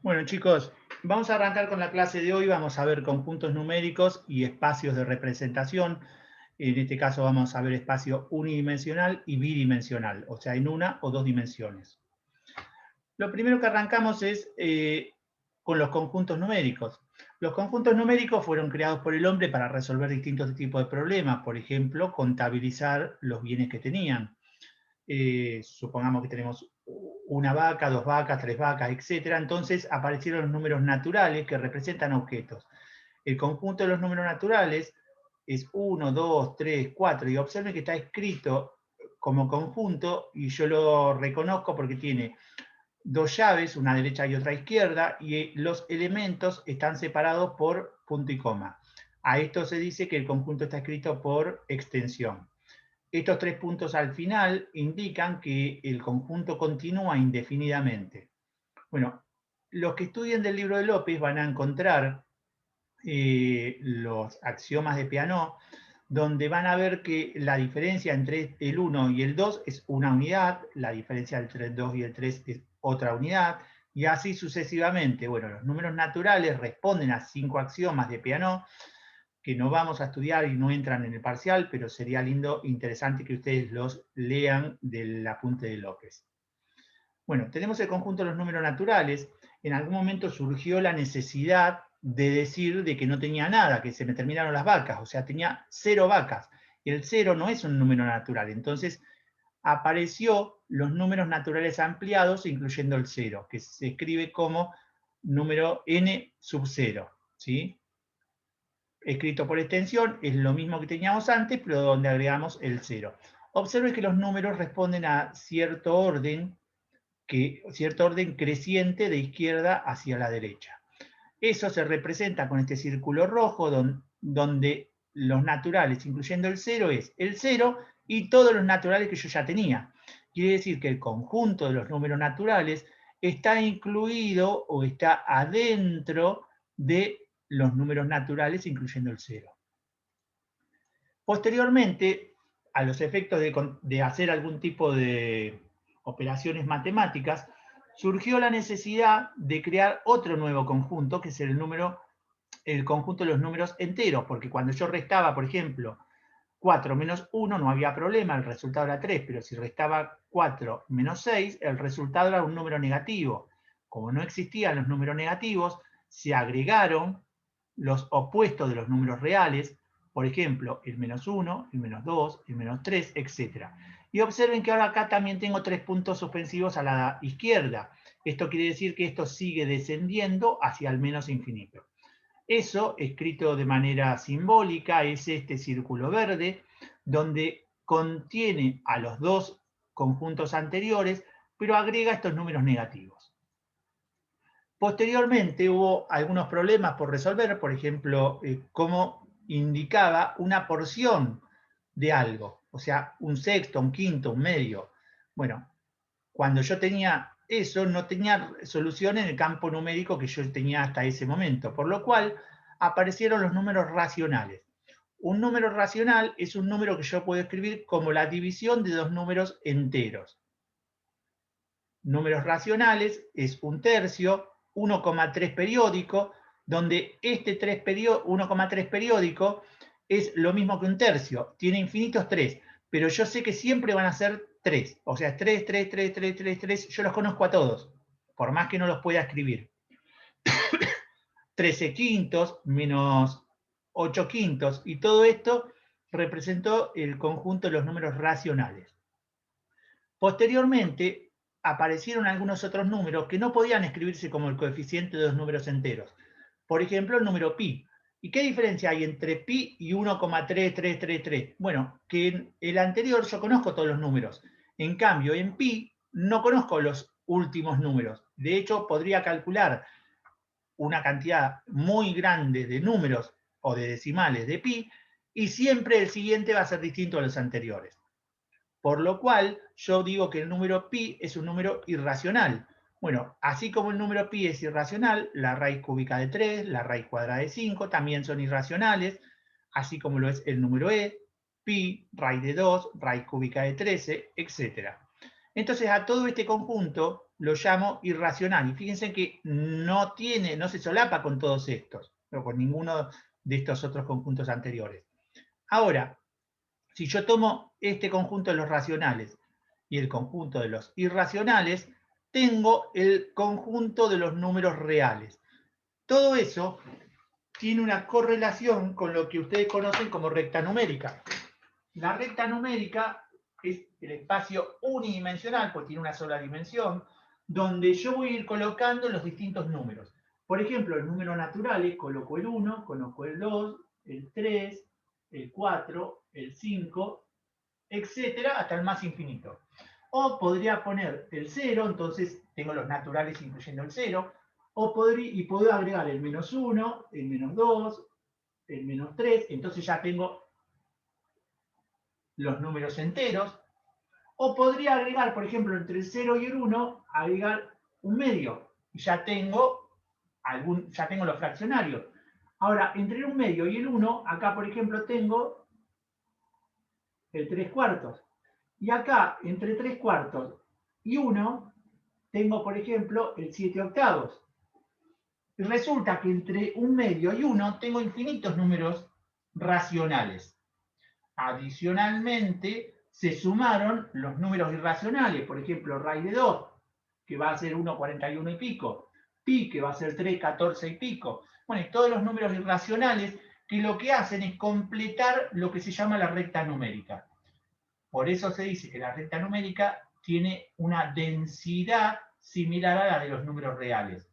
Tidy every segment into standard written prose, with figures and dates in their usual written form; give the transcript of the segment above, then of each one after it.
Bueno, chicos, vamos a arrancar con la clase de hoy. Vamos a ver conjuntos numéricos y espacios de representación. En este caso vamos a ver espacio unidimensional y bidimensional, o sea, en una o dos dimensiones. Lo primero que arrancamos es con los conjuntos numéricos. Los conjuntos numéricos fueron creados por el hombre para resolver distintos tipos de problemas, por ejemplo, contabilizar los bienes que tenían. Supongamos que tenemos una vaca, dos vacas, tres vacas, etcétera. Entonces aparecieron los números naturales que representan objetos. El conjunto de los números naturales es 1, 2, 3, 4, y observen que está escrito como conjunto, y yo lo reconozco porque tiene dos llaves, una derecha y otra izquierda, y los elementos están separados por punto y coma. A esto se dice que el conjunto está escrito por extensión. Estos tres puntos al final indican que el conjunto continúa indefinidamente. Bueno, los que estudien del libro de López van a encontrar los axiomas de Peano, donde van a ver que la diferencia entre el 1 y el 2 es una unidad, la diferencia entre el 2 y el 3 es otra unidad, y así sucesivamente. Bueno, los números naturales responden a 5 axiomas de Peano, que no vamos a estudiar y no entran en el parcial, pero sería lindo, interesante que ustedes los lean del apunte de López. Bueno, tenemos el conjunto de los números naturales. En algún momento surgió la necesidad de decir de que no tenía nada, que se me terminaron las vacas, o sea, tenía 0 vacas. Y el 0 no es un número natural. Entonces apareció los números naturales ampliados, incluyendo el 0, que se escribe como número n sub 0, ¿sí? Escrito por extensión, es lo mismo que teníamos antes, pero donde agregamos el 0. Observe que los números responden a cierto orden creciente de izquierda hacia la derecha. Eso se representa con este círculo rojo donde los naturales, incluyendo el 0, es el 0 y todos los naturales que yo ya tenía. Quiere decir que el conjunto de los números naturales está incluido o está adentro de los números naturales, incluyendo el 0. Posteriormente, a los efectos de hacer algún tipo de operaciones matemáticas, surgió la necesidad de crear otro nuevo conjunto, que es el conjunto de los números enteros, porque cuando yo restaba, por ejemplo, 4 menos 1 no había problema, el resultado era 3, pero si restaba 4 menos 6, el resultado era un número negativo. Como no existían los números negativos, se agregaron los opuestos de los números reales, por ejemplo, el menos 1, el menos 2, el menos 3, etc. Y observen que ahora acá también tengo 3 puntos suspensivos a la izquierda. Esto quiere decir que esto sigue descendiendo hacia el menos infinito. Eso, escrito de manera simbólica, es este círculo verde, donde contiene a los dos conjuntos anteriores, pero agrega estos números negativos. Posteriormente hubo algunos problemas por resolver, por ejemplo, cómo indicaba una porción de algo, o sea, un sexto, un quinto, un medio. Bueno, cuando yo tenía eso, no tenía solución en el campo numérico que yo tenía hasta ese momento, por lo cual aparecieron los números racionales. Un número racional es un número que yo puedo escribir como la división de dos números enteros. Números racionales es un tercio, 1,3 periódico, donde este 1,3 periódico es lo mismo que un tercio, tiene infinitos 3, pero yo sé que siempre van a ser 3, o sea, 3, 3, 3, 3, 3, 3, yo los conozco a todos, por más que no los pueda escribir. 13 quintos menos 8 quintos, y todo esto representó el conjunto de los números racionales. Posteriormente, aparecieron algunos otros números que no podían escribirse como el coeficiente de dos números enteros. Por ejemplo, el número pi. ¿Y qué diferencia hay entre pi y 1,3333? Bueno, que en el anterior yo conozco todos los números. En cambio, en pi no conozco los últimos números. De hecho, podría calcular una cantidad muy grande de números o de decimales de pi y siempre el siguiente va a ser distinto a los anteriores. Por lo cual, yo digo que el número pi es un número irracional. Bueno, así como el número pi es irracional, la raíz cúbica de 3, la raíz cuadrada de 5 también son irracionales, así como lo es el número pi, raíz de 2, raíz cúbica de 13, etc. Entonces, a todo este conjunto lo llamo irracional. Y fíjense que no se solapa con todos estos, o con ninguno de estos otros conjuntos anteriores. Ahora, si yo tomo este conjunto de los racionales y el conjunto de los irracionales, tengo el conjunto de los números reales. Todo eso tiene una correlación con lo que ustedes conocen como recta numérica. La recta numérica es el espacio unidimensional, porque tiene una sola dimensión, donde yo voy a ir colocando los distintos números. Por ejemplo, en números naturales coloco el 1, coloco el 2, el 3, el 4, el 5, etcétera, hasta el más infinito. O podría poner el 0, entonces tengo los naturales incluyendo el 0, y puedo agregar el menos 1, el menos 2, el menos 3, entonces ya tengo los números enteros. O podría agregar, por ejemplo, entre el 0 y el 1, agregar un medio. Y ya tengo los fraccionarios. Ahora, entre un medio y el 1, acá, por ejemplo, tengo el 3 cuartos. Y acá, entre 3 cuartos y 1, tengo, por ejemplo, el 7 octavos. Y resulta que entre un medio y 1 tengo infinitos números racionales. Adicionalmente, se sumaron los números irracionales, por ejemplo, raíz de 2, que va a ser 1,41 y pico, pi, que va a ser 3,14 y pico. Bueno, y todos los números irracionales que lo que hacen es completar lo que se llama la recta numérica. Por eso se dice que la recta numérica tiene una densidad similar a la de los números reales.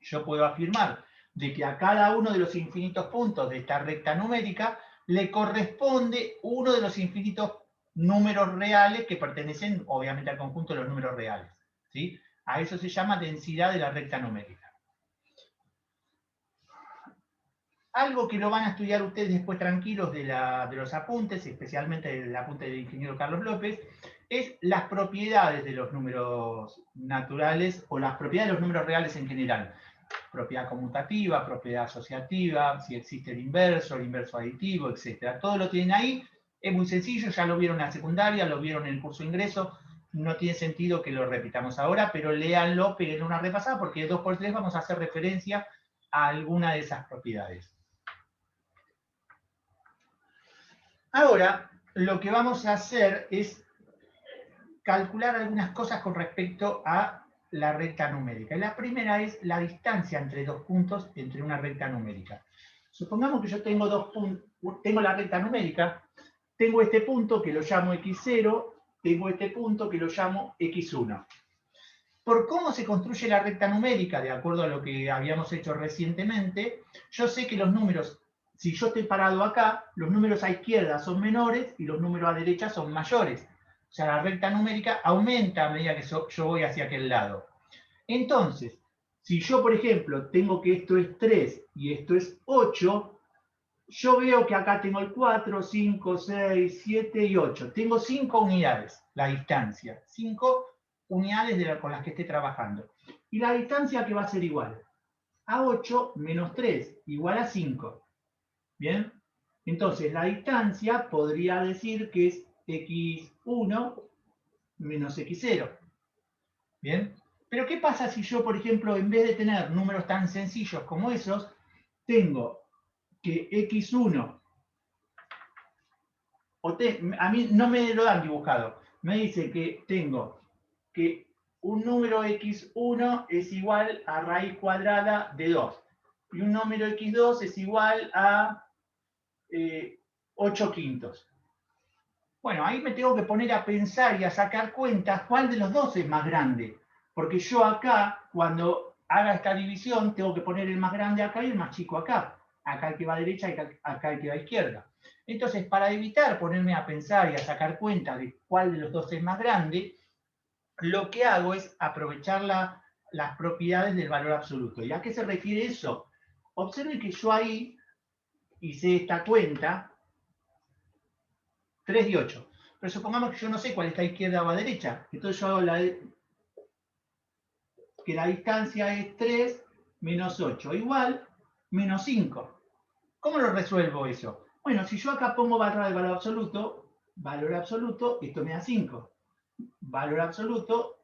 Yo puedo afirmar de que a cada uno de los infinitos puntos de esta recta numérica le corresponde uno de los infinitos números reales que pertenecen obviamente al conjunto de los números reales. ¿Sí? A eso se llama densidad de la recta numérica. Algo que lo van a estudiar ustedes después tranquilos de los apuntes, especialmente del apunte del ingeniero Carlos López, es las propiedades de los números naturales o las propiedades de los números reales en general. Propiedad conmutativa, propiedad asociativa, si existe el inverso aditivo, etc. Todo lo tienen ahí, es muy sencillo, ya lo vieron en la secundaria, lo vieron en el curso de ingreso, no tiene sentido que lo repitamos ahora, pero léanlo, péguenle una repasada, porque de 2x3 vamos a hacer referencia a alguna de esas propiedades. Ahora, lo que vamos a hacer es calcular algunas cosas con respecto a la recta numérica. La primera es la distancia entre dos puntos entre una recta numérica. Supongamos que yo tengo tengo la recta numérica, tengo este punto que lo llamo x0, tengo este punto que lo llamo x1. Por cómo se construye la recta numérica, de acuerdo a lo que habíamos hecho recientemente, yo sé que los números, si yo estoy parado acá, los números a izquierda son menores y los números a derecha son mayores. O sea, la recta numérica aumenta a medida que yo voy hacia aquel lado. Entonces, si yo, por ejemplo, tengo que esto es 3 y esto es 8, yo veo que acá tengo el 4, 5, 6, 7 y 8. Tengo 5 unidades, la distancia. 5 unidades con las que esté trabajando. Y la distancia que va a ser igual a 8 menos 3, igual a 5. ¿Bien? Entonces, la distancia podría decir que es x1 menos x0. ¿Bien? Pero ¿qué pasa si yo, por ejemplo, en vez de tener números tan sencillos como esos, tengo que x1, a mí no me lo dan dibujado, me dice que tengo que un número x1 es igual a raíz cuadrada de 2, y un número x2 es igual a 8 quintos. Bueno, ahí me tengo que poner a pensar y a sacar cuentas cuál de los dos es más grande. Porque yo acá, cuando haga esta división, tengo que poner el más grande acá y el más chico acá. Acá el que va a derecha y acá el que va a izquierda. Entonces, para evitar ponerme a pensar y a sacar cuenta de cuál de los dos es más grande, lo que hago es aprovechar las propiedades del valor absoluto. ¿Y a qué se refiere eso? Observen que yo ahí hice esta cuenta, 3 y 8. Pero supongamos que yo no sé cuál está a izquierda o a derecha. Entonces yo hago que la distancia es 3 menos 8, igual menos 5. ¿Cómo lo resuelvo eso? Bueno, si yo acá pongo barra de valor absoluto, esto me da 5. valor absoluto,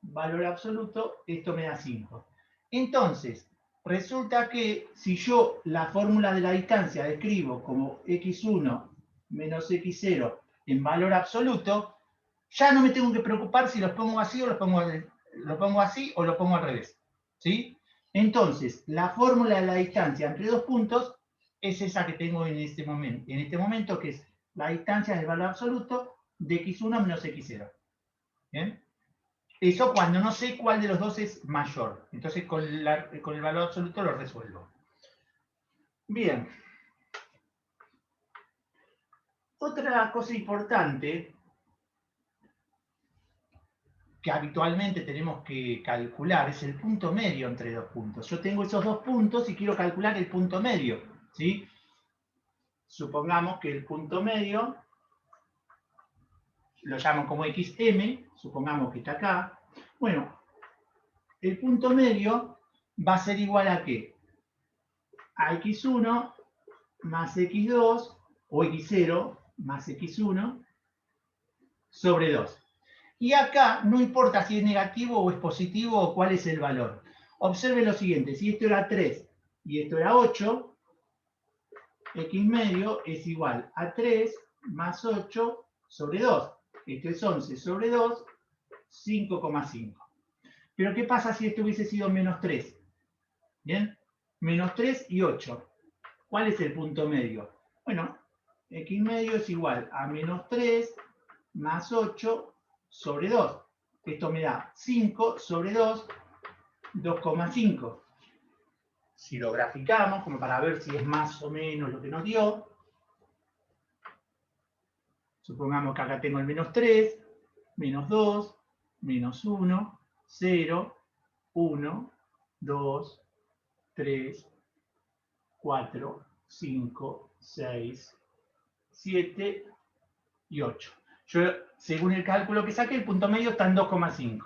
esto me da 5. Entonces, resulta que si yo la fórmula de la distancia escribo como x1 menos x0 en valor absoluto, ya no me tengo que preocupar si los pongo así o los pongo así o los pongo al revés. ¿Sí? Entonces, la fórmula de la distancia entre dos puntos es esa que tengo en este momento, que es la distancia del valor absoluto de x1 menos x0. ¿Bien? Eso cuando no sé cuál de los dos es mayor. Entonces con el valor absoluto lo resuelvo. Bien. Otra cosa importante que habitualmente tenemos que calcular es el punto medio entre dos puntos. Yo tengo esos dos puntos y quiero calcular el punto medio. ¿Sí? Supongamos que el punto medio lo llamo como xm, supongamos que está acá. Bueno, el punto medio va a ser igual a ¿qué? A x1 más x2 o x0 más x1 sobre 2. Y acá no importa si es negativo o es positivo o cuál es el valor. Observe lo siguiente, si esto era 3 y esto era 8, x medio es igual a 3 más 8 sobre 2. Esto es 11 sobre 2, 5,5. Pero ¿qué pasa si esto hubiese sido menos 3? ¿Bien? Menos 3 y 8. ¿Cuál es el punto medio? Bueno, x medio es igual a menos 3 más 8 sobre 2. Esto me da 5 sobre 2, 2,5. Si lo graficamos, como para ver si es más o menos lo que nos dio, supongamos que acá tengo el menos 3, menos 2, menos 1, 0, 1, 2, 3, 4, 5, 6, 7 y 8. Yo, según el cálculo que saqué, el punto medio está en 2,5.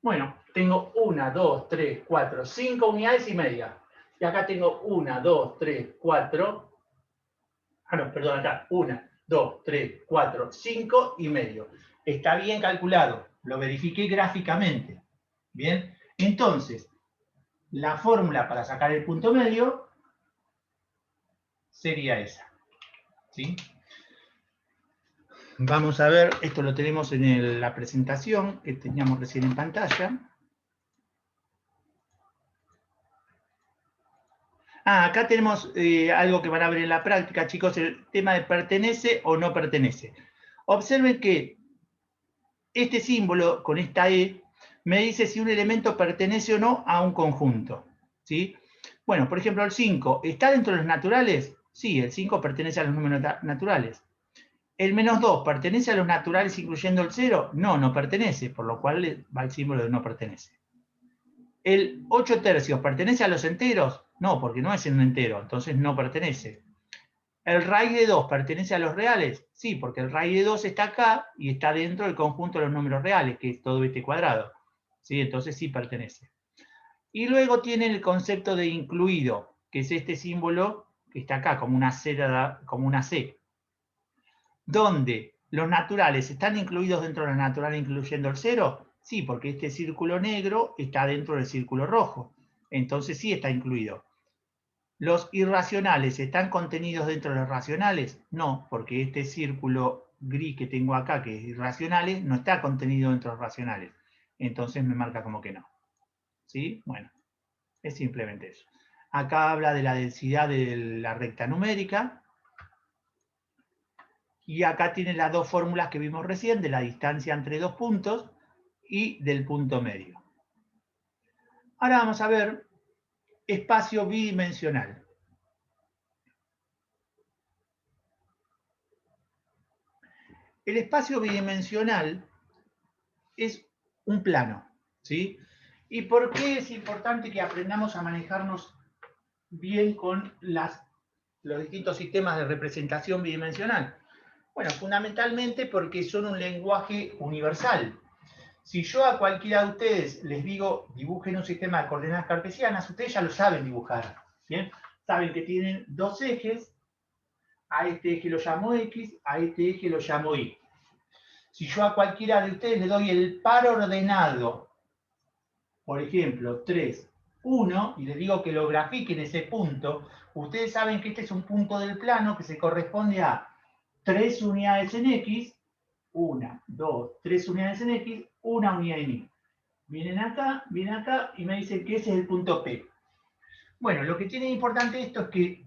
Bueno, tengo 1, 2, 3, 4, 5 unidades y media. Y acá tengo 1, 2, 3, 4. Ah, no, perdón, acá. 1, 2, 3, 4, 5 y medio. Está bien calculado. Lo verifiqué gráficamente. Bien. Entonces, la fórmula para sacar el punto medio sería esa. ¿Sí? Vamos a ver, esto lo tenemos en la presentación que teníamos recién en pantalla. Acá tenemos algo que van a ver en la práctica, chicos, el tema de pertenece o no pertenece. Observen que este símbolo con esta E me dice si un elemento pertenece o no a un conjunto. ¿Sí? Bueno, por ejemplo, el 5, ¿está dentro de los naturales? Sí, el 5 pertenece a los números naturales. ¿El menos 2 pertenece a los naturales incluyendo el 0? No, no pertenece, por lo cual va el símbolo de no pertenece. ¿El 8 tercios pertenece a los enteros? No, porque no es un entero, entonces no pertenece. ¿El raíz de 2 pertenece a los reales? Sí, porque el raíz de 2 está acá y está dentro del conjunto de los números reales, que es todo este cuadrado. ¿Sí? Entonces sí pertenece. Y luego tiene el concepto de incluido, que es este símbolo que está acá, como una C. ¿Dónde los naturales están incluidos dentro de los naturales incluyendo el 0? Sí, porque este círculo negro está dentro del círculo rojo. Entonces sí está incluido. ¿Los irracionales están contenidos dentro de los racionales? No, porque este círculo gris que tengo acá, que es irracionales, no está contenido dentro de los racionales. Entonces me marca como que no. ¿Sí? Bueno, es simplemente eso. Acá habla de la densidad de la recta numérica. Y acá tiene las dos fórmulas que vimos recién, de la distancia entre dos puntos y del punto medio. Ahora vamos a ver espacio bidimensional. El espacio bidimensional es un plano, ¿sí? ¿Y por qué es importante que aprendamos a manejarnos bien con los distintos sistemas de representación bidimensional? Bueno, fundamentalmente porque son un lenguaje universal. Si yo a cualquiera de ustedes les digo, dibujen un sistema de coordenadas cartesianas, ustedes ya lo saben dibujar, ¿bien? Saben que tienen dos ejes, a este eje lo llamo X, a este eje lo llamo Y. Si yo a cualquiera de ustedes le doy el par ordenado, por ejemplo, 3, 1, y les digo que lo grafiquen ese punto, ustedes saben que este es un punto del plano que se corresponde a 3 unidades en X, 1, 2, 3 unidades en X, 1 unidad en Y. Vienen acá y me dicen que ese es el punto P. Bueno, lo que tiene importante esto es que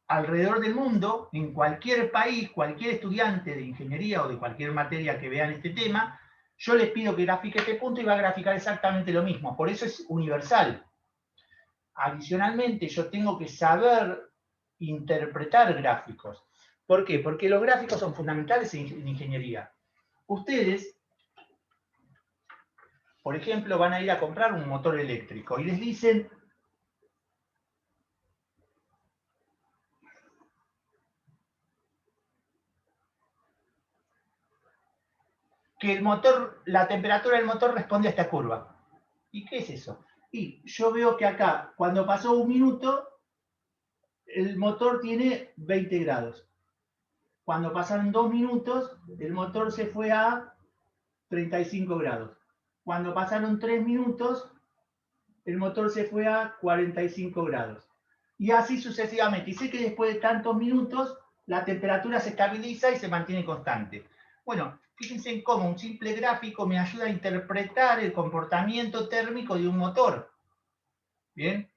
alrededor del mundo, en cualquier país, cualquier estudiante de ingeniería o de cualquier materia que vean este tema, yo les pido que grafique este punto y va a graficar exactamente lo mismo. Por eso es universal. Adicionalmente, yo tengo que saber interpretar gráficos. ¿Por qué? Porque los gráficos son fundamentales en ingeniería. Ustedes, por ejemplo, van a ir a comprar un motor eléctrico y les dicen que el motor, la temperatura del motor responde a esta curva. ¿Y qué es eso? Y yo veo que acá, cuando pasó un minuto, el motor tiene 20 grados. Cuando pasaron 2 minutos, el motor se fue a 35 grados. Cuando pasaron 3 minutos, el motor se fue a 45 grados. Y así sucesivamente. Y sé que después de tantos minutos, la temperatura se estabiliza y se mantiene constante. Bueno, fíjense en cómo un simple gráfico me ayuda a interpretar el comportamiento térmico de un motor. ¿Bien?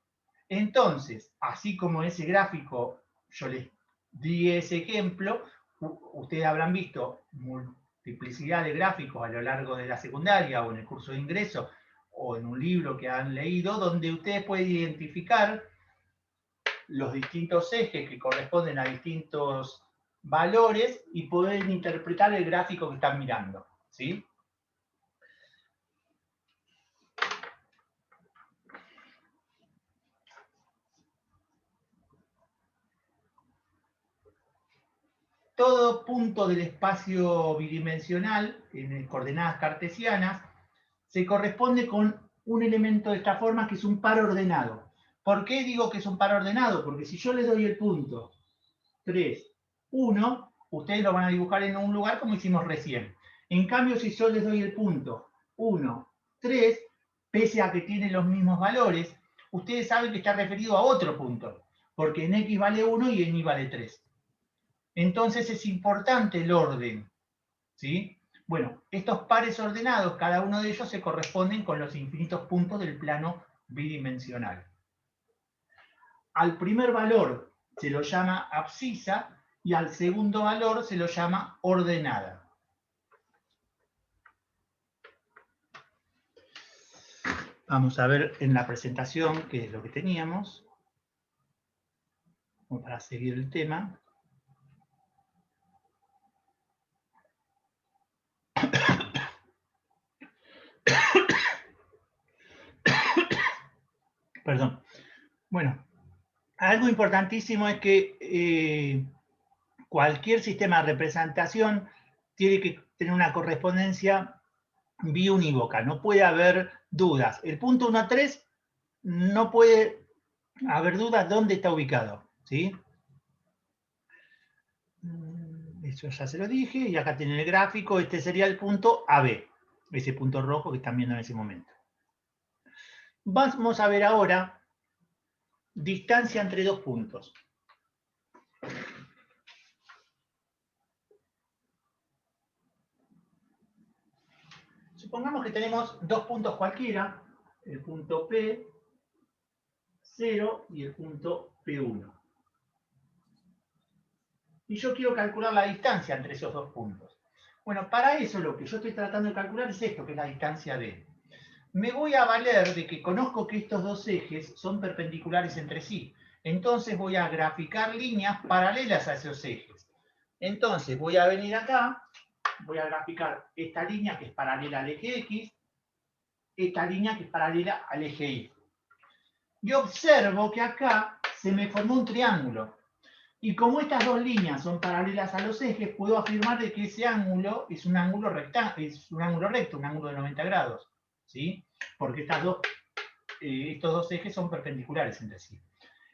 Entonces, así como ese gráfico, yo les di ese ejemplo, ustedes habrán visto multiplicidad de gráficos a lo largo de la secundaria o en el curso de ingreso o en un libro que han leído, donde ustedes pueden identificar los distintos ejes que corresponden a distintos valores y pueden interpretar el gráfico que están mirando, ¿sí? Todo punto del espacio bidimensional en coordenadas cartesianas se corresponde con un elemento de esta forma que es un par ordenado. ¿Por qué digo que es un par ordenado? Porque si yo les doy el punto 3, 1, ustedes lo van a dibujar en un lugar como hicimos recién. En cambio, si yo les doy el punto 1, 3, pese a que tiene los mismos valores, ustedes saben que está referido a otro punto, porque en X vale 1 y en Y vale 3. Entonces es importante el orden, ¿sí? Bueno, estos pares ordenados, cada uno de ellos se corresponden con los infinitos puntos del plano bidimensional. Al primer valor se lo llama abscisa y al segundo valor se lo llama ordenada. Vamos a ver en la presentación qué es lo que teníamos, como para seguir el tema. Perdón. Bueno, algo importantísimo es que cualquier sistema de representación tiene que tener una correspondencia biunívoca, no puede haber dudas. El punto 1 a 3 no puede haber dudas dónde está ubicado, ¿sí? Eso ya se lo dije, y acá tienen el gráfico, este sería el punto AB, ese punto rojo que están viendo en ese momento. Vamos a ver ahora distancia entre dos puntos. Supongamos que tenemos dos puntos cualquiera, el punto P0 y el punto P1. Y yo quiero calcular la distancia entre esos dos puntos. Bueno, para eso lo que yo estoy tratando de calcular es esto, que es la distancia D. Me voy a valer de que conozco que estos dos ejes son perpendiculares entre sí. Entonces voy a graficar líneas paralelas a esos ejes. Entonces voy a venir acá, voy a graficar esta línea que es paralela al eje X, esta línea que es paralela al eje Y. Y observo que acá se me formó un triángulo. Y como estas dos líneas son paralelas a los ejes, puedo afirmar de que ese ángulo es un ángulo recto, un ángulo de 90 grados. ¿Sí? Porque estos dos ejes son perpendiculares entre sí.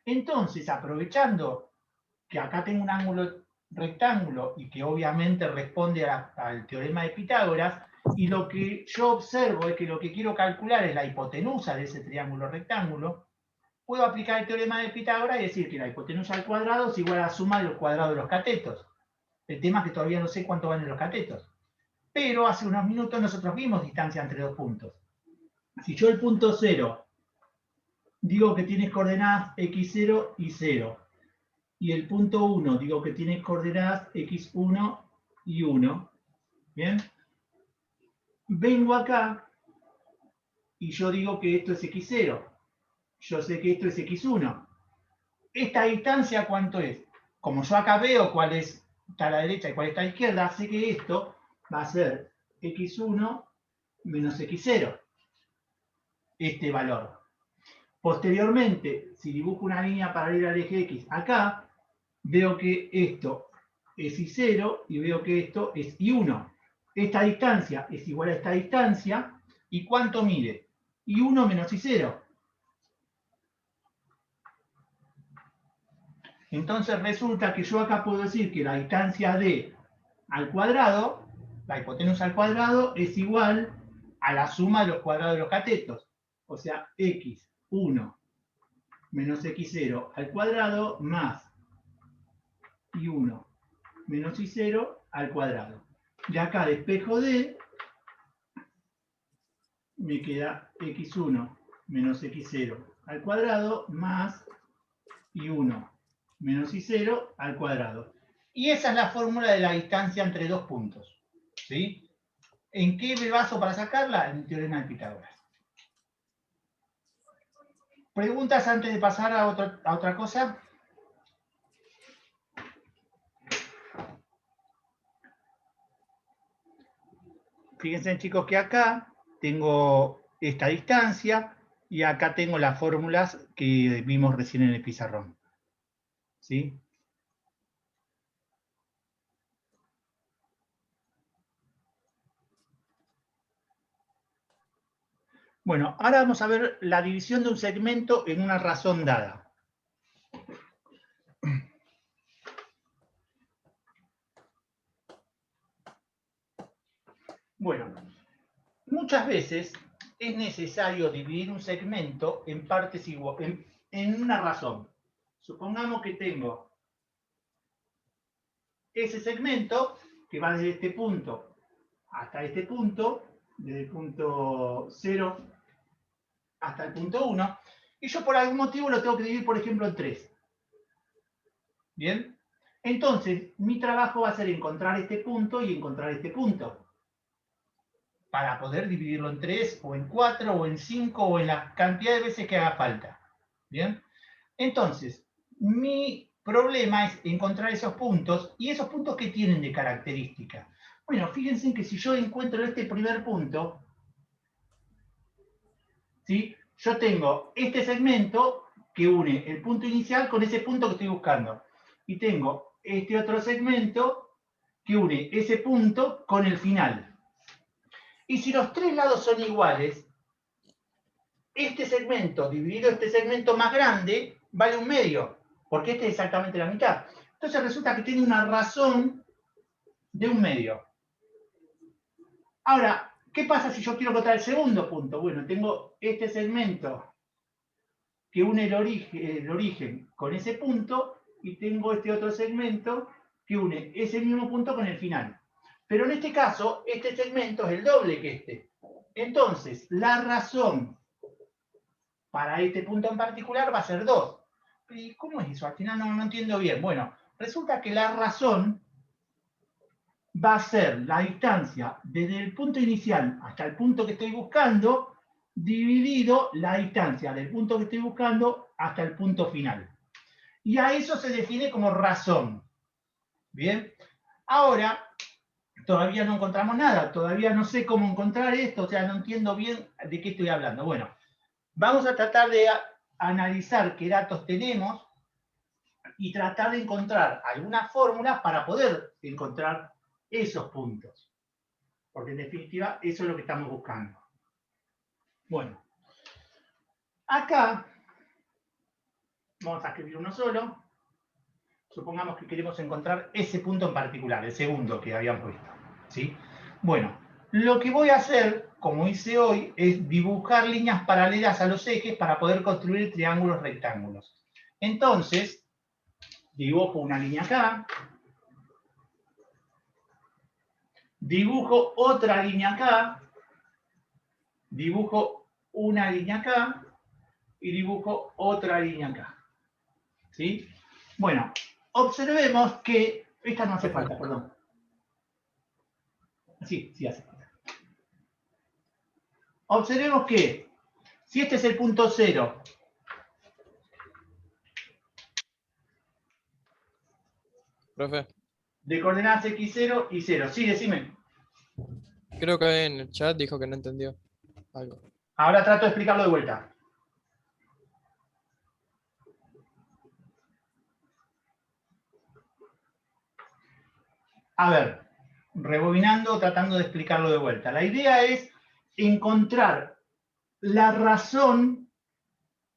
Entonces, aprovechando que acá tengo un ángulo rectángulo y que obviamente responde al teorema de Pitágoras, y lo que yo observo es que lo que quiero calcular es la hipotenusa de ese triángulo rectángulo, puedo aplicar el teorema de Pitágoras y decir que la hipotenusa al cuadrado es igual a la suma de los cuadrados de los catetos. El tema es que todavía no sé cuánto valen los catetos. Pero hace unos minutos nosotros vimos distancia entre dos puntos. Si yo el punto 0 digo que tiene coordenadas x0 y 0, y el punto 1 digo que tiene coordenadas x1 y 1, ¿bien? Vengo acá y yo digo que esto es x0. Yo sé que esto es x1. ¿Esta distancia cuánto es? Como yo acá veo cuál está a la derecha y cuál está a la izquierda, sé que esto va a ser x1 menos x0, este valor. Posteriormente, si dibujo una línea paralela al eje X acá, veo que esto es y0 y veo que esto es y1. Esta distancia es igual a esta distancia. ¿Y cuánto mide? y1 menos y0. Entonces resulta que yo acá puedo decir que la distancia d al cuadrado, la hipotenusa al cuadrado, es igual a la suma de los cuadrados de los catetos. O sea, x1 menos x0 al cuadrado más y1 menos y0 al cuadrado. De acá despejo d, me queda x1 menos x0 al cuadrado más y1 menos y0 al cuadrado. Y esa es la fórmula de la distancia entre dos puntos. ¿Sí? ¿En qué me baso para sacarla? En el teorema de Pitágoras. ¿Preguntas antes de pasar a otra cosa? Fíjense, chicos, que acá tengo esta distancia y acá tengo las fórmulas que vimos recién en el pizarrón. ¿Sí? Bueno, ahora vamos a ver la división de un segmento en una razón dada. Bueno, muchas veces es necesario dividir un segmento en partes iguales, en una razón. Supongamos que tengo ese segmento que va desde este punto hasta este punto, desde el punto 0 hasta el punto 1, y yo por algún motivo lo tengo que dividir, por ejemplo, en 3. ¿Bien? Entonces, mi trabajo va a ser encontrar este punto y encontrar este punto, para poder dividirlo en 3, o en 4, o en 5, o en la cantidad de veces que haga falta. ¿Bien? Entonces, mi problema es encontrar esos puntos, y esos puntos ¿qué tienen de característica? Bueno, fíjense que si yo encuentro este primer punto, ¿sí? Yo tengo este segmento que une el punto inicial con ese punto que estoy buscando. Y tengo este otro segmento que une ese punto con el final. Y si los tres lados son iguales, este segmento dividido este segmento más grande vale 1/2, porque este es exactamente la mitad. Entonces resulta que tiene una razón de 1/2. Ahora, ¿qué pasa si yo quiero encontrar el segundo punto? Bueno, tengo este segmento que une el origen con ese punto, y tengo este otro segmento que une ese mismo punto con el final. Pero en este caso, este segmento es el doble que este. Entonces, la razón para este punto en particular va a ser 2. ¿Y cómo es eso? Al final no entiendo bien. Bueno, resulta que la razón va a ser la distancia desde el punto inicial hasta el punto que estoy buscando, dividido la distancia del punto que estoy buscando hasta el punto final. Y a eso se define como razón. Bien, ahora todavía no encontramos nada, todavía no sé cómo encontrar esto, o sea, no entiendo bien de qué estoy hablando. Bueno, vamos a tratar de analizar qué datos tenemos y tratar de encontrar algunas fórmulas para poder encontrar esos puntos. Porque en definitiva eso es lo que estamos buscando. Bueno, acá vamos a escribir uno solo. Supongamos que queremos encontrar ese punto en particular, el segundo que habíamos visto, ¿sí? Bueno, lo que voy a hacer, como hice hoy, es dibujar líneas paralelas a los ejes para poder construir triángulos rectángulos. Entonces, dibujo una línea acá, dibujo otra línea acá, dibujo una línea acá y dibujo otra línea acá. ¿Sí? Bueno, observemos que... Esta no hace falta, perdón. Sí, sí hace falta. Observemos que si este es el punto 0, Profe, de coordenadas x0 y 0. Sí, decime. creo que en el chat dijo que no entendió algo. Ahora trato de explicarlo de vuelta. A ver, rebobinando, tratando de explicarlo de vuelta. La idea es encontrar la razón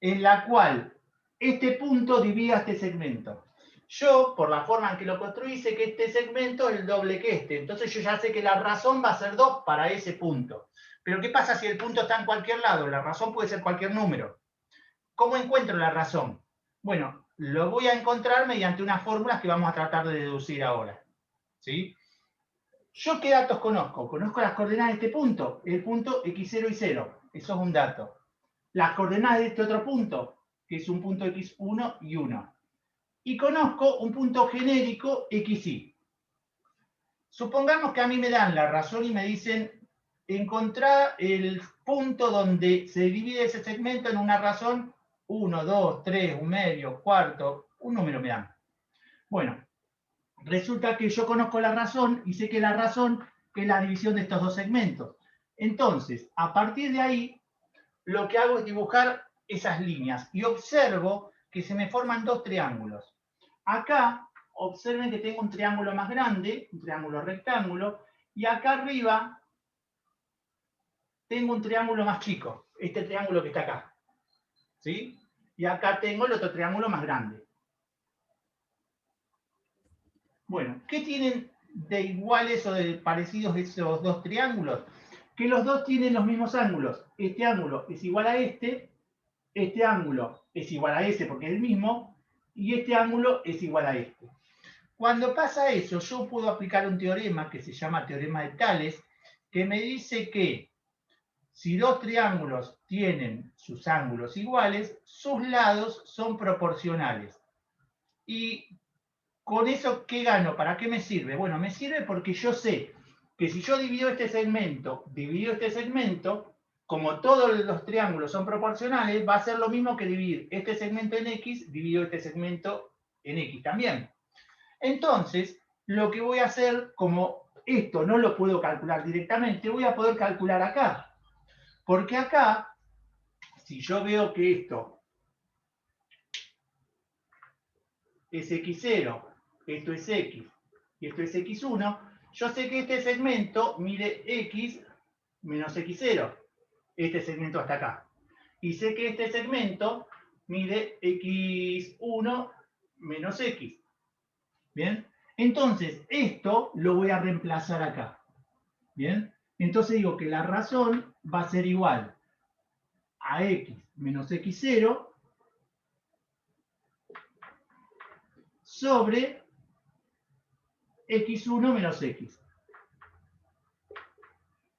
en la cual este punto divida este segmento. Yo, por la forma en que lo construí, sé que este segmento es el doble que este. Entonces yo ya sé que la razón va a ser 2 para ese punto. Pero ¿qué pasa si el punto está en cualquier lado? La razón puede ser cualquier número. ¿Cómo encuentro la razón? Bueno, lo voy a encontrar mediante unas fórmulas que vamos a tratar de deducir ahora. ¿Sí? ¿Yo qué datos conozco? Conozco las coordenadas de este punto, el punto x0 y 0. Eso es un dato. Las coordenadas de este otro punto, que es un punto x1 y 1. Y conozco un punto genérico xy. Supongamos que a mí me dan la razón y me dicen, encontrar el punto donde se divide ese segmento en una razón 1, 2, 3, un medio, cuarto, un número me dan. Bueno, resulta que yo conozco la razón y sé que la razón es la división de estos dos segmentos. Entonces, a partir de ahí, lo que hago es dibujar esas líneas y observo que se me forman dos triángulos. Acá, observen que tengo un triángulo más grande, un triángulo rectángulo, y acá arriba tengo un triángulo más chico, este triángulo que está acá. ¿Sí? Y acá tengo el otro triángulo más grande. Bueno, ¿qué tienen de iguales o de parecidos esos dos triángulos? Que los dos tienen los mismos ángulos. Este ángulo es igual a este ángulo es igual a ese porque es el mismo, y este ángulo es igual a este. Cuando pasa eso, yo puedo aplicar un teorema que se llama teorema de Tales, que me dice que si dos triángulos tienen sus ángulos iguales, sus lados son proporcionales. Y con eso, ¿qué gano? ¿Para qué me sirve? Bueno, me sirve porque yo sé que si yo divido este segmento, como todos los triángulos son proporcionales, va a ser lo mismo que dividir este segmento en X, divido este segmento en X también. Entonces, lo que voy a hacer, como esto no lo puedo calcular directamente, voy a poder calcular acá. Porque acá, si yo veo que esto es X0, esto es X y esto es X1, yo sé que este segmento mide X menos X0, este segmento hasta acá. Y sé que este segmento mide X1 menos X. ¿Bien? Entonces, esto lo voy a reemplazar acá. ¿Bien? Entonces digo que la razón va a ser igual a X menos X0 sobre X1 menos X.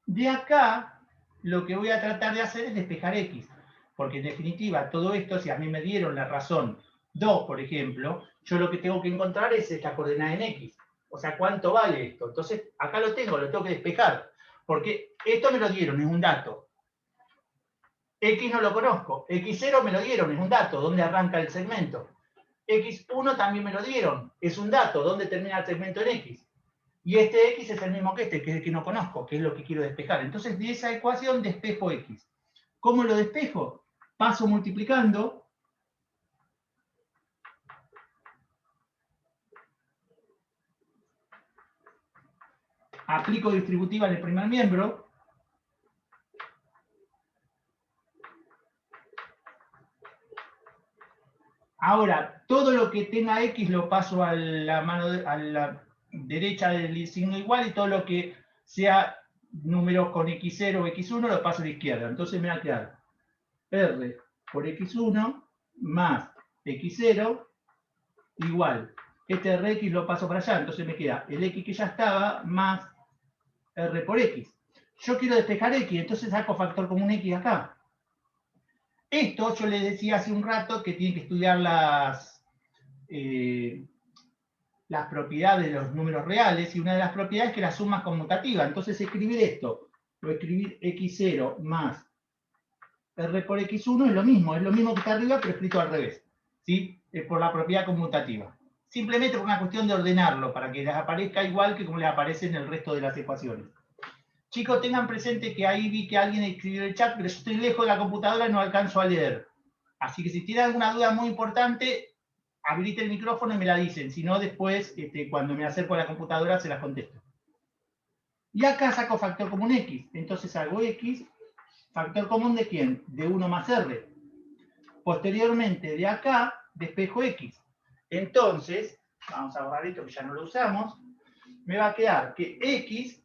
De acá, lo que voy a tratar de hacer es despejar X. Porque en definitiva, todo esto, si a mí me dieron la razón 2, por ejemplo, yo lo que tengo que encontrar es esta coordenada en X. O sea, ¿cuánto vale esto? Entonces, acá lo tengo que despejar. Porque esto me lo dieron, es un dato. X no lo conozco. X0 me lo dieron, es un dato. ¿Dónde arranca el segmento? X1 también me lo dieron. Es un dato. ¿Dónde termina el segmento en X? Y este X es el mismo que este, que es el que no conozco, que es lo que quiero despejar. Entonces, de esa ecuación despejo X. ¿Cómo lo despejo? Paso multiplicando. Aplico distributiva en el primer miembro. Ahora, todo lo que tenga X lo paso a la mano a la derecha del signo igual, y todo lo que sea números con X0 o X1 lo paso a la izquierda. Entonces me va a quedar R por X1 más X0 igual. Este Rx lo paso para allá, entonces me queda el X que ya estaba más R por X. Yo quiero despejar X, entonces saco factor común X acá. Esto yo les decía hace un rato que tienen que estudiar las propiedades de los números reales, y una de las propiedades es que la suma es conmutativa. Entonces escribir esto, o escribir X0 más R por X1 es lo mismo que está arriba, pero escrito al revés, ¿sí? Es por la propiedad conmutativa. Simplemente por una cuestión de ordenarlo, para que les aparezca igual que como les aparece en el resto de las ecuaciones. Chicos, tengan presente que ahí vi que alguien escribió el chat, pero yo estoy lejos de la computadora y no alcanzo a leer. Así que si tienen alguna duda muy importante, habiliten el micrófono y me la dicen. Si no, después, cuando me acerco a la computadora, se las contesto. Y acá saco factor común X. Entonces hago X, factor común ¿de quién? De 1 más R. Posteriormente, de acá, despejo X. Entonces, vamos a borrar esto que ya no lo usamos. Me va a quedar que X,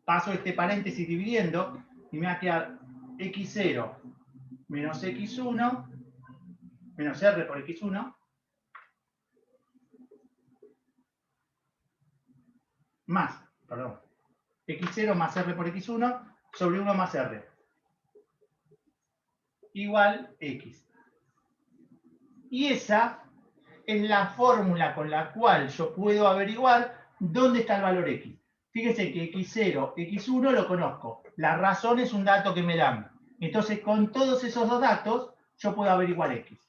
paso este paréntesis dividiendo, y me va a quedar X0 menos X1, menos R por X1, más, perdón, X0 más R por X1 sobre 1 más R, igual X. Y esa es la fórmula con la cual yo puedo averiguar dónde está el valor X. Fíjense que X0, X1 lo conozco. La razón es un dato que me dan. Entonces, con todos esos dos datos, yo puedo averiguar X.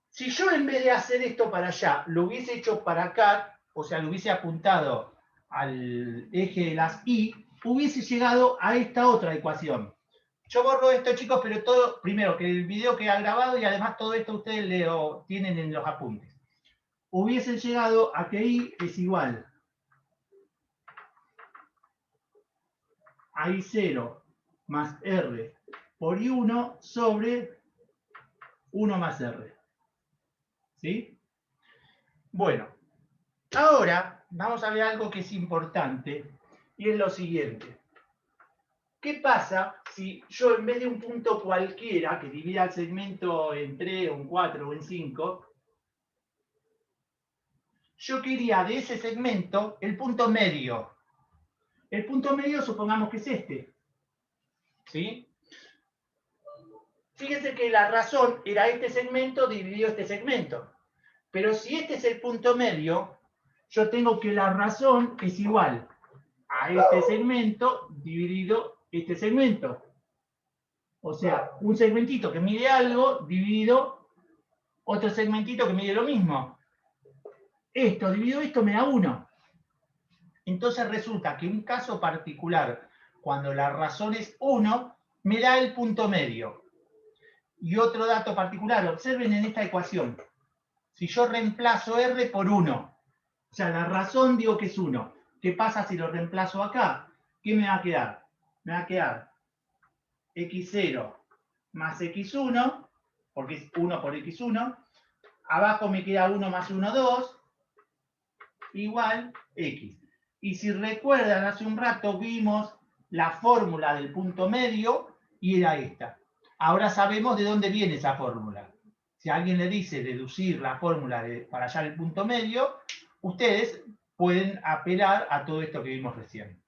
Si yo en vez de hacer esto para allá, lo hubiese hecho para acá, o sea, lo hubiese apuntado al eje de las Y, hubiese llegado a esta otra ecuación. Yo borro esto, chicos, pero todo, primero, que el video queda grabado, y además todo esto ustedes lo tienen en los apuntes. Hubiesen llegado a que Y es igual a I0 más R por I1 sobre 1 más R. ¿Sí? Bueno, ahora vamos a ver algo que es importante, y es lo siguiente. ¿Qué pasa si yo, en vez de un punto cualquiera que divida el segmento en 3, o en 4, o en 5, yo quería de ese segmento el punto medio? El punto medio supongamos que es este. ¿Sí? Fíjense que la razón era este segmento dividido este segmento. Pero si este es el punto medio, yo tengo que la razón es igual a este segmento dividido este segmento. O sea, un segmentito que mide algo dividido otro segmentito que mide lo mismo. Esto dividido esto me da 1. Entonces resulta que un caso particular, cuando la razón es 1, me da el punto medio. Y otro dato particular, observen en esta ecuación. Si yo reemplazo R por 1, o sea, la razón digo que es 1. ¿Qué pasa si lo reemplazo acá? ¿Qué me va a quedar? Me va a quedar X0 más X1, porque es 1 por X1. Abajo me queda 1 más 1, 2, igual X. Y si recuerdan, hace un rato vimos la fórmula del punto medio, y era esta. Ahora sabemos de dónde viene esa fórmula. Si alguien le dice deducir la fórmula para hallar el punto medio, ustedes pueden apelar a todo esto que vimos recién.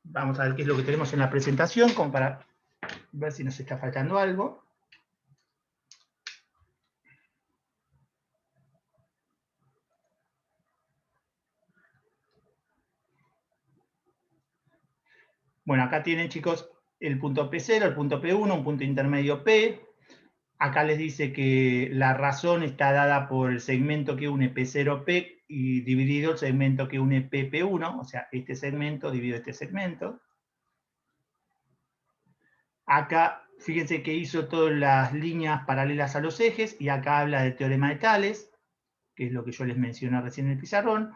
Vamos a ver qué es lo que tenemos en la presentación, como para ver si nos está faltando algo. Bueno, acá tienen, chicos, el punto P0, el punto P1, un punto intermedio P. Acá les dice que la razón está dada por el segmento que une P0P y dividido el segmento que une PP1, o sea, este segmento dividido este segmento. Acá, fíjense que hizo todas las líneas paralelas a los ejes, y acá habla del teorema de Tales, que es lo que yo les mencioné recién en el pizarrón.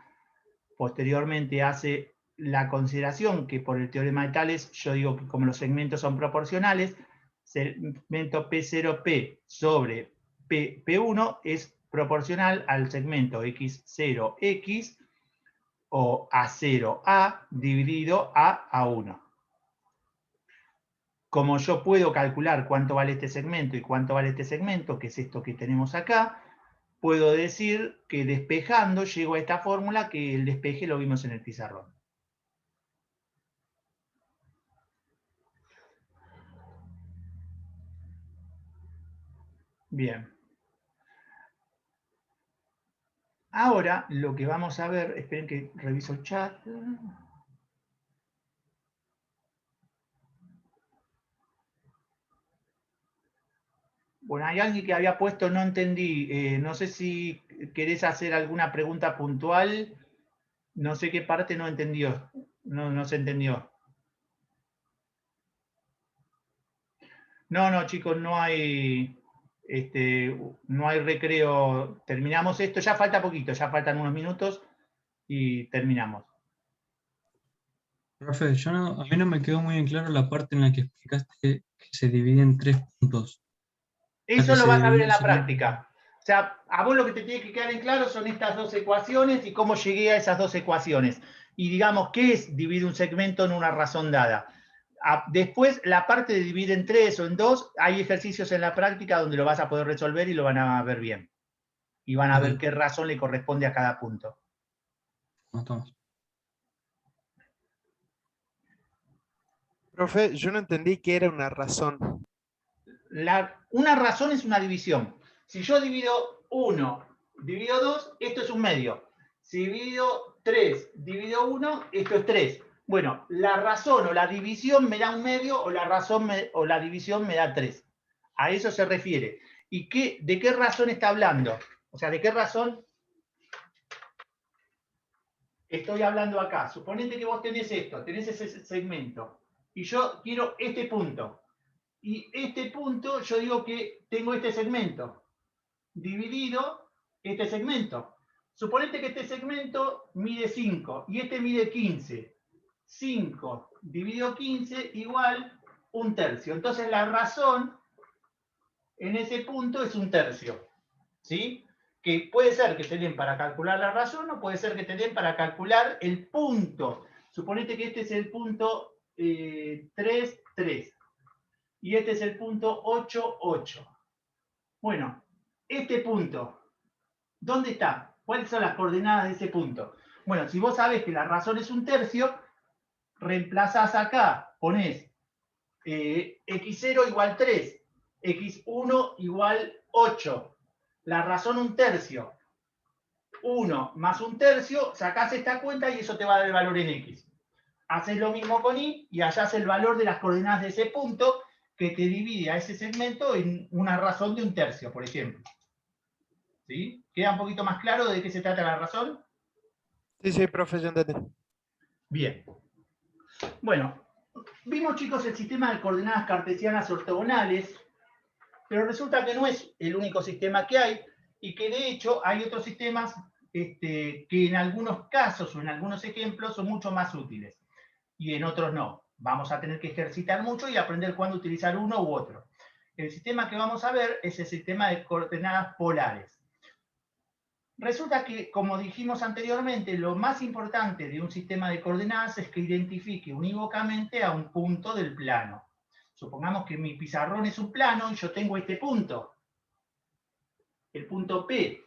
Posteriormente hace la consideración que por el teorema de Tales, yo digo que como los segmentos son proporcionales, segmento P0P sobre P1 es proporcional al segmento X0X o A0A dividido a A1. Como yo puedo calcular cuánto vale este segmento y cuánto vale este segmento, que es esto que tenemos acá, puedo decir que despejando llego a esta fórmula, que el despeje lo vimos en el pizarrón. Bien. Ahora lo que vamos a ver, esperen que reviso el chat. Bueno, hay alguien que había puesto, no entendí, no sé si querés hacer alguna pregunta puntual, no sé qué parte no entendió, no se entendió. No, chicos, no hay recreo, terminamos esto, ya falta poquito, ya faltan unos minutos y terminamos. Profe, a mí no me quedó muy en claro la parte en la que explicaste que se divide en 3 puntos. Eso lo vas a ver en la práctica. O sea, a vos lo que te tiene que quedar en claro son estas dos ecuaciones y cómo llegué a esas dos ecuaciones. Y digamos, ¿qué es dividir un segmento en una razón dada? Después, la parte de dividir en 3 o en 2, hay ejercicios en la práctica donde lo vas a poder resolver y lo van a ver bien. Y van a ver qué razón le corresponde a cada punto. Estamos. Profe, yo no entendí qué era una razón. Una razón es una división. Si yo divido 1, divido 2, esto es un medio. Si divido 3, divido 1, esto es 3. Bueno, la razón o la división me da un medio o la división me da 3. A eso se refiere. ¿Y de qué razón está hablando? O sea, ¿de qué razón estoy hablando acá? Suponete que vos tenés esto, tenés ese segmento. Y yo quiero este punto. Y este punto, yo digo que tengo este segmento dividido este segmento. Suponete que este segmento mide 5 y este mide 15. 5 dividido 15 igual 1/3. Entonces la razón en ese punto es 1/3. ¿Sí? Que puede ser que te den para calcular la razón o puede ser que te den para calcular el punto. Suponete que este es el punto 3, 3. Y este es el punto 8, 8. Bueno, este punto, ¿dónde está? ¿Cuáles son las coordenadas de ese punto? Bueno, si vos sabés que la razón es 1/3, reemplazás acá, ponés x0 igual 3, x1 igual 8, la razón 1/3, 1 más 1/3, sacás esta cuenta y eso te va a dar el valor en x. Haces lo mismo con y hallás el valor de las coordenadas de ese punto que te divide a ese segmento en una razón de 1/3, por ejemplo. ¿Sí? ¿Queda un poquito más claro de qué se trata la razón? Sí, profe, yo entendí. Bien. Bueno, vimos, chicos, el sistema de coordenadas cartesianas ortogonales, pero resulta que no es el único sistema que hay y que de hecho hay otros sistemas que en algunos casos o en algunos ejemplos son mucho más útiles y en otros no. Vamos a tener que ejercitar mucho y aprender cuándo utilizar uno u otro. El sistema que vamos a ver es el sistema de coordenadas polares. Resulta que, como dijimos anteriormente, lo más importante de un sistema de coordenadas es que identifique unívocamente a un punto del plano. Supongamos que mi pizarrón es un plano y yo tengo este punto, el punto P.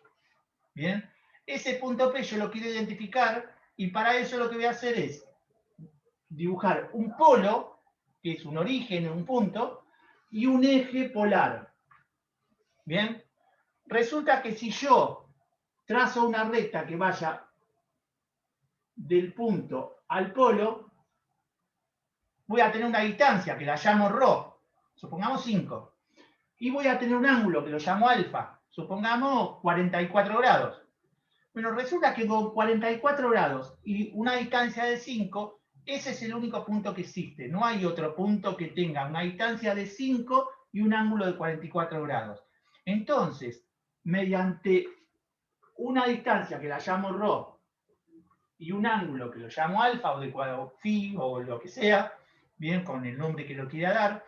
¿Bien? Ese punto P yo lo quiero identificar y para eso lo que voy a hacer es dibujar un polo, que es un origen, un punto, y un eje polar. ¿Bien? Resulta que si yo trazo una recta que vaya del punto al polo, voy a tener una distancia que la llamo ρ, supongamos 5. Y voy a tener un ángulo que lo llamo alfa, supongamos 44 grados. Bueno, resulta que con 44 grados y una distancia de 5, ese es el único punto que existe. No hay otro punto que tenga una distancia de 5 y un ángulo de 44 grados. Entonces, mediante una distancia que la llamo ρ y un ángulo que lo llamo alfa o de cuadrado phi o lo que sea, bien, con el nombre que lo quiera dar,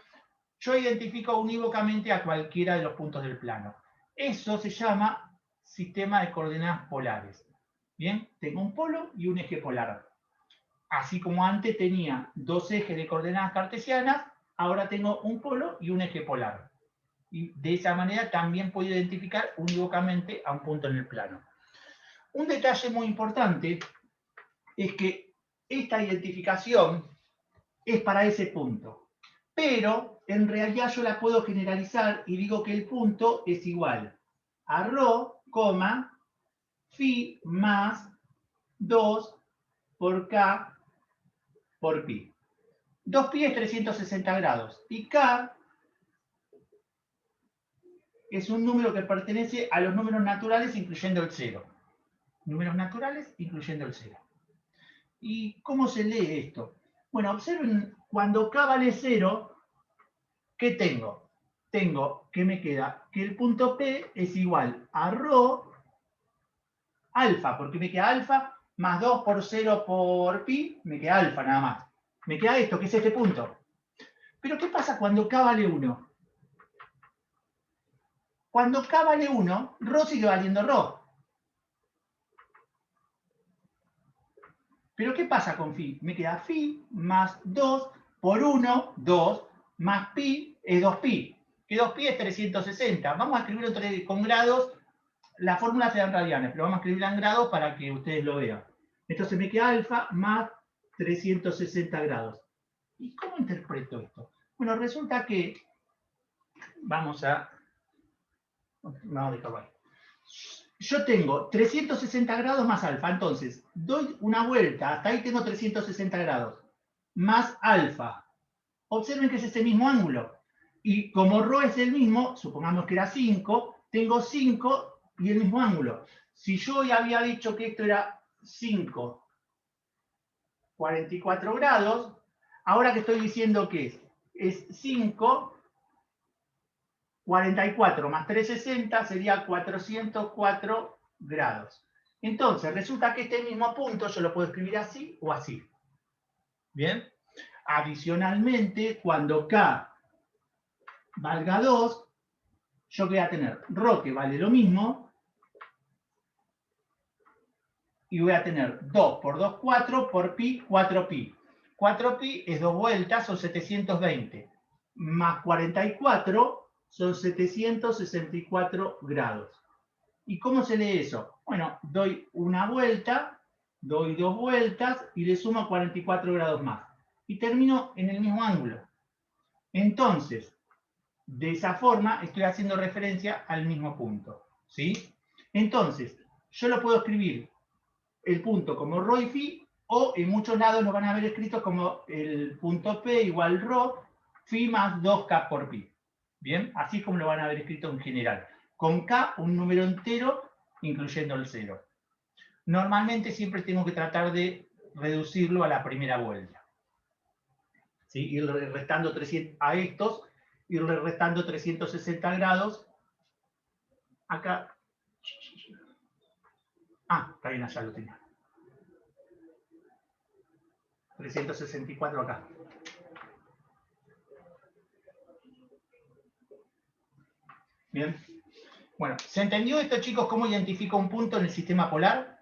yo identifico unívocamente a cualquiera de los puntos del plano. Eso se llama sistema de coordenadas polares. Bien, tengo un polo y un eje polar. Así como antes tenía dos ejes de coordenadas cartesianas, ahora tengo un polo y un eje polar. Y de esa manera también puedo identificar unívocamente a un punto en el plano. Un detalle muy importante es que esta identificación es para ese punto. Pero en realidad yo la puedo generalizar y digo que el punto es igual a ρ, phi más 2 por k por pi. 2pi es 360 grados y k es un número que pertenece a los números naturales incluyendo el 0. Números naturales incluyendo el 0. ¿Y cómo se lee esto? Bueno, observen, cuando k vale 0, ¿qué tengo? Tengo que me queda que el punto P es igual a ρ alfa, porque me queda alfa más 2 por 0 por pi, me queda alfa nada más. Me queda esto, que es este punto. Pero ¿qué pasa cuando k vale 1? Cuando k vale 1, ρ sigue valiendo ρ. Pero ¿qué pasa con phi? Me queda phi más 2 por 1, 2, más pi es 2pi. Que 2pi es 360. Vamos a escribirlo con grados. La fórmula se da en radianes, pero vamos a escribirla en grados para que ustedes lo vean. Entonces me queda alfa más 360 grados. ¿Y cómo interpreto esto? Bueno, resulta que vamos a dejarlo ahí. Yo tengo 360 grados más alfa, entonces doy una vuelta, hasta ahí tengo 360 grados, más alfa. Observen que es ese mismo ángulo. Y como ρ es el mismo, supongamos que era 5, tengo 5 y el mismo ángulo. Si yo ya había dicho que esto era 5, 44 grados, ahora que estoy diciendo que es 5, 44 más 360 sería 404 grados. Entonces, resulta que este mismo punto yo lo puedo escribir así o así. ¿Bien? Adicionalmente, cuando k valga 2, yo voy a tener ρ que vale lo mismo, y voy a tener 2 por 2, 4, por pi, 4pi. 4pi es 2 vueltas, son 720, más 44 son 764 grados. ¿Y cómo se lee eso? Bueno, doy una vuelta, doy 2 vueltas y le sumo 44 grados más. Y termino en el mismo ángulo. Entonces, de esa forma estoy haciendo referencia al mismo punto. ¿Sí? Entonces, yo lo puedo escribir el punto como ρ y phi, o en muchos lados lo van a ver escrito como el punto P igual ρ, phi más 2k por pi. Bien, así es como lo van a ver escrito en general. Con k un número entero, incluyendo el 0. Normalmente siempre tengo que tratar de reducirlo a la primera vuelta. ¿Sí? Ir restando 300 a estos, irle restando 360 grados. Acá. Ah, está bien, allá lo tenía. 364 acá. Bien. Bueno, ¿se entendió esto, chicos, cómo identifico un punto en el sistema polar?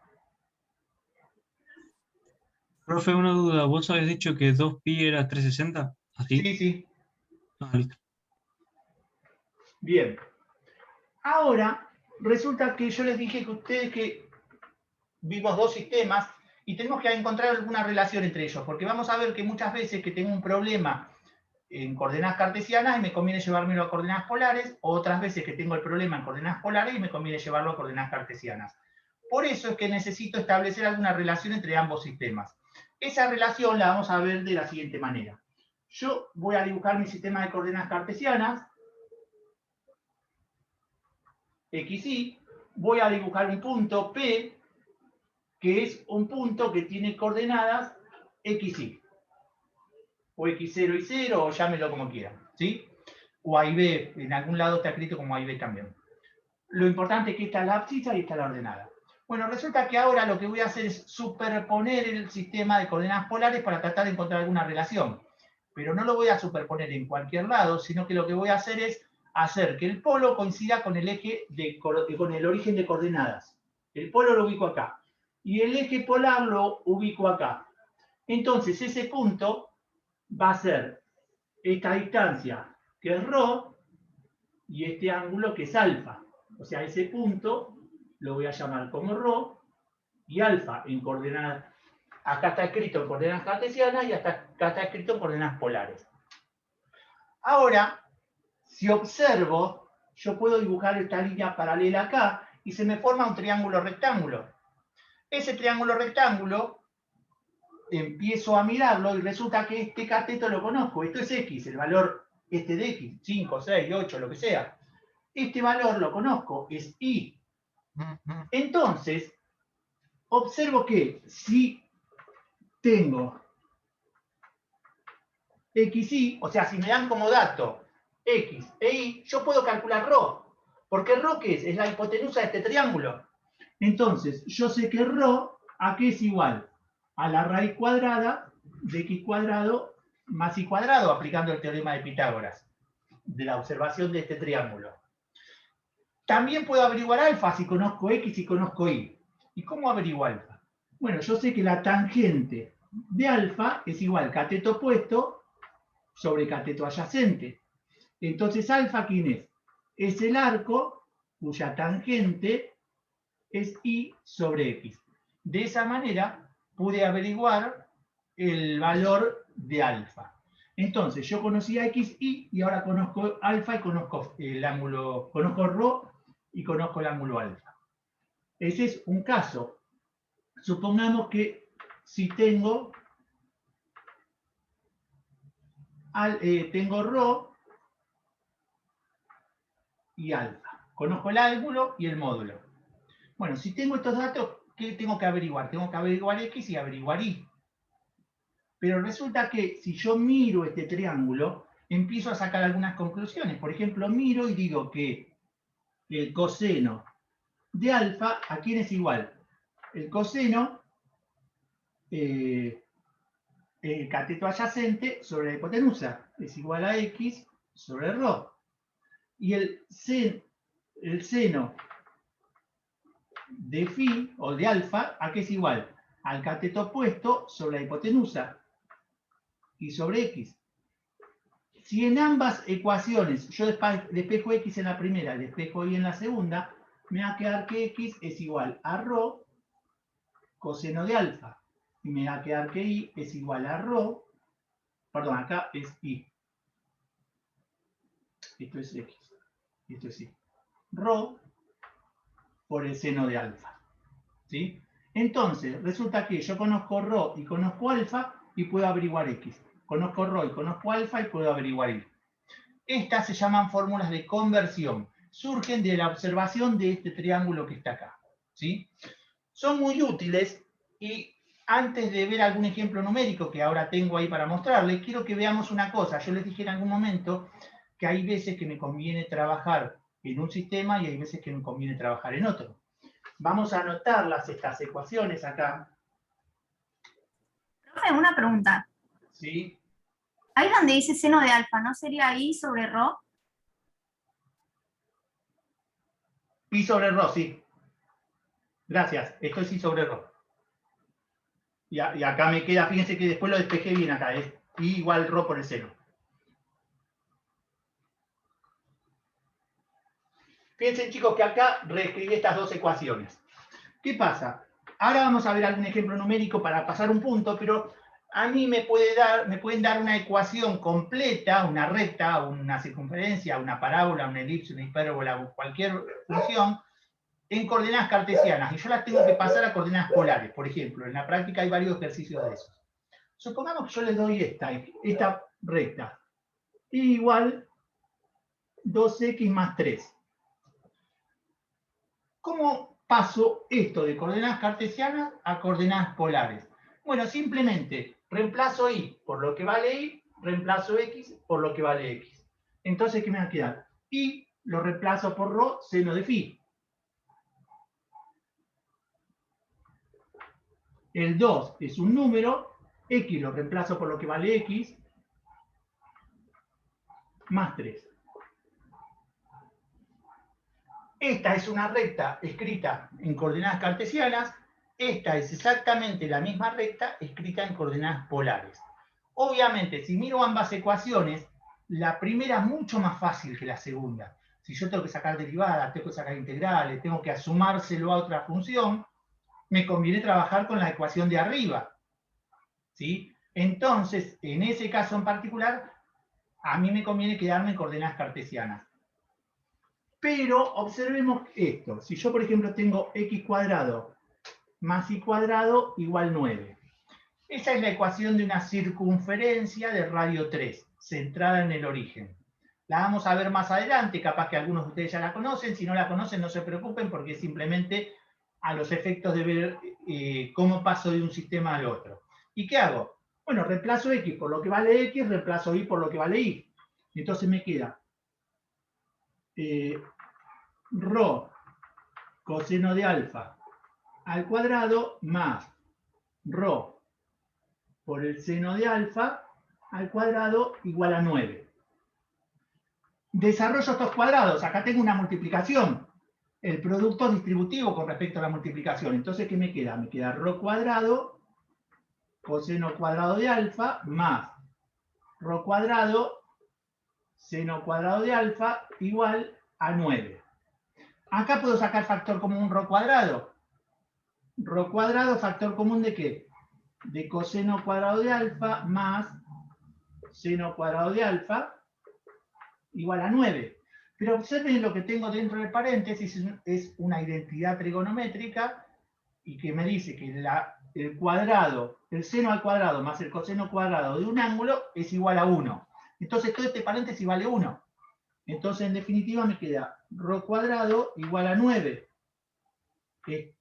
Profe, una duda. ¿Vos habías dicho que 2pi era 360? ¿Así? Sí, sí. Ah, listo. Bien. Ahora, resulta que yo les dije que ustedes que vimos dos sistemas y tenemos que encontrar alguna relación entre ellos, porque vamos a ver que muchas veces que tengo un problema en coordenadas cartesianas y me conviene llevármelo a coordenadas polares, o otras veces que tengo el problema en coordenadas polares y me conviene llevarlo a coordenadas cartesianas. Por eso es que necesito establecer alguna relación entre ambos sistemas. Esa relación la vamos a ver de la siguiente manera. Yo voy a dibujar mi sistema de coordenadas cartesianas, x, y, voy a dibujar un punto P, que es un punto que tiene coordenadas x, y. O x0 y 0, o llámelo como quieran, ¿sí? O A y B, en algún lado está escrito como A y B también. Lo importante es que esta es la abscisa y esta es la ordenada. Bueno, resulta que ahora lo que voy a hacer es superponer el sistema de coordenadas polares para tratar de encontrar alguna relación. pero no lo voy a superponer en cualquier lado, sino que lo que voy a hacer es hacer que el polo coincida con el eje con el origen de coordenadas. El polo lo ubico acá. Y el eje polar lo ubico acá. Entonces, ese punto va a ser esta distancia, que es ρ, y este ángulo, que es alfa. O sea, ese punto lo voy a llamar como ρ, y alfa en coordenadas. Acá está escrito en coordenadas cartesianas y acá está escrito en coordenadas polares. Ahora, si observo, yo puedo dibujar esta línea paralela acá y se me forma un triángulo rectángulo. Ese triángulo rectángulo, empiezo a mirarlo y resulta que este cateto lo conozco. Esto es x, el valor este de x, 5, 6, 8, lo que sea. Este valor lo conozco, es y. Entonces, observo que si tengo xy, o sea, si me dan como dato x e y, yo puedo calcular ρ. Porque ρ, ¿qué es? Es la hipotenusa de este triángulo. Entonces, yo sé que ρ, ¿a qué es igual? A la raíz cuadrada de x cuadrado más y cuadrado, aplicando el teorema de Pitágoras, de la observación de este triángulo. También puedo averiguar alfa si conozco x y conozco y. ¿Y cómo averiguo alfa? Bueno, yo sé que la tangente de alfa es igual cateto opuesto sobre cateto adyacente. Entonces, alfa, ¿quién es? Es el arco cuya tangente es y sobre x. De esa manera pude averiguar el valor de alfa. Entonces, yo conocía x, y ahora conozco alfa y conozco el ángulo, conozco ρ y conozco el ángulo alfa. Ese es un caso. Supongamos que si tengo ρ y alfa. Conozco el ángulo y el módulo. Bueno, si tengo estos datos, ¿qué tengo que averiguar? Tengo que averiguar x y averiguar y. Pero resulta que si yo miro este triángulo, empiezo a sacar algunas conclusiones. Por ejemplo, miro y digo que el coseno de alfa, ¿a quién es igual? El coseno, el cateto adyacente sobre la hipotenusa, es igual a x sobre ρ. Y el seno de phi, o de alfa, ¿a qué es igual? Al cateto opuesto sobre la hipotenusa y sobre x. Si en ambas ecuaciones yo despejo x en la primera y despejo y en la segunda, me va a quedar que x es igual a ρ coseno de alfa. Y me va a quedar que y es igual a ρ, perdón, acá es y. Esto es x, esto es y. ρ por el seno de alfa. ¿Sí? Entonces, resulta que yo conozco ρ y conozco alfa y puedo averiguar x. Conozco ρ y conozco alfa y puedo averiguar y. Estas se llaman fórmulas de conversión. Surgen de la observación de este triángulo que está acá. ¿Sí? Son muy útiles y antes de ver algún ejemplo numérico que ahora tengo ahí para mostrarles, quiero que veamos una cosa. Yo les dije en algún momento que hay veces que me conviene trabajar en un sistema y hay veces que me conviene trabajar en otro. Vamos a anotar estas ecuaciones acá. Profe, una pregunta. ¿Sí? Ahí donde dice seno de alfa, ¿no sería I sobre ρ? Pi sobre ρ, sí. Gracias, esto es I sobre ρ. Y acá me queda, fíjense que después lo despejé bien acá, es I igual ρ por el seno. Fíjense, chicos, que acá reescribí estas dos ecuaciones. ¿Qué pasa? Ahora vamos a ver algún ejemplo numérico para pasar un punto, pero a mí me pueden dar una ecuación completa, una recta, una circunferencia, una parábola, una elipse, una hipérbola, cualquier función, en coordenadas cartesianas, y yo las tengo que pasar a coordenadas polares, por ejemplo. En la práctica hay varios ejercicios de esos. Supongamos que yo les doy esta recta, y igual 2x más 3. ¿Cómo paso esto de coordenadas cartesianas a coordenadas polares? Bueno, simplemente reemplazo y por lo que vale y, reemplazo x por lo que vale x. Entonces, ¿qué me va a quedar? Y lo reemplazo por ρ seno de phi. El 2 es un número, x lo reemplazo por lo que vale x, más 3. Esta es una recta escrita en coordenadas cartesianas. Esta es exactamente la misma recta escrita en coordenadas polares. Obviamente, si miro ambas ecuaciones, la primera es mucho más fácil que la segunda. Si yo tengo que sacar derivadas, tengo que sacar integrales, tengo que sumárselo a otra función, me conviene trabajar con la ecuación de arriba, ¿sí? Entonces, en ese caso en particular, a mí me conviene quedarme en coordenadas cartesianas. Pero observemos esto. Si yo, por ejemplo, tengo x cuadrado más y cuadrado igual 9. Esa es la ecuación de una circunferencia de radio 3, centrada en el origen. La vamos a ver más adelante, capaz que algunos de ustedes ya la conocen. Si no la conocen, no se preocupen, porque es simplemente a los efectos de ver cómo paso de un sistema al otro. ¿Y qué hago? Bueno, reemplazo x por lo que vale x, reemplazo y por lo que vale y. Entonces me queda rho coseno de alfa al cuadrado más rho por el seno de alfa al cuadrado igual a 9. Desarrollo estos cuadrados. Acá tengo una multiplicación. El producto distributivo con respecto a la multiplicación. Entonces, ¿qué me queda? Me queda rho cuadrado coseno cuadrado de alfa más rho cuadrado seno cuadrado de alfa igual a 9. Acá puedo sacar factor común rho cuadrado. Rho cuadrado, factor común ¿de qué? De coseno cuadrado de alfa más seno cuadrado de alfa igual a 9. Pero observen lo que tengo dentro del paréntesis, es una identidad trigonométrica y que me dice que el cuadrado, el seno al cuadrado más el coseno cuadrado de un ángulo es igual a 1. Entonces todo este paréntesis vale 1. Entonces en definitiva me queda rho cuadrado igual a 9.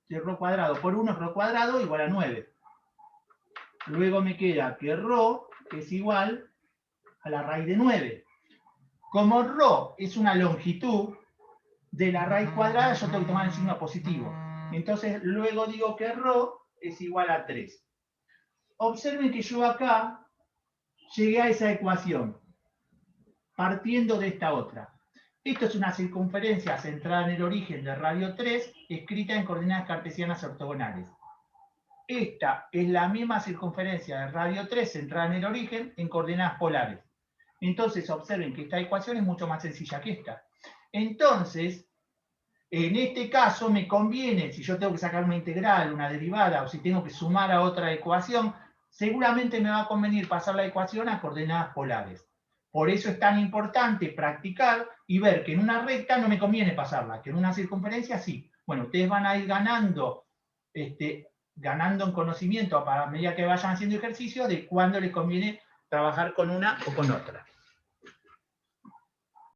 Rho cuadrado por 1 es rho cuadrado igual a 9. Luego me queda que rho es igual a la raíz de 9. Como rho es una longitud de la raíz cuadrada, yo tengo que tomar el signo positivo. Entonces luego digo que rho es igual a 3. Observen que yo acá llegué a esa ecuación, partiendo de esta otra. Esto es una circunferencia centrada en el origen de radio 3, escrita en coordenadas cartesianas ortogonales. Esta es la misma circunferencia de radio 3 centrada en el origen en coordenadas polares. Entonces observen que esta ecuación es mucho más sencilla que esta. Entonces, en este caso me conviene, si yo tengo que sacar una integral, una derivada, o si tengo que sumar a otra ecuación, seguramente me va a convenir pasar la ecuación a coordenadas polares. Por eso es tan importante practicar y ver que en una recta no me conviene pasarla, que en una circunferencia sí. Bueno, ustedes van a ir ganando en conocimiento a medida que vayan haciendo ejercicio de cuándo les conviene trabajar con una o con otra.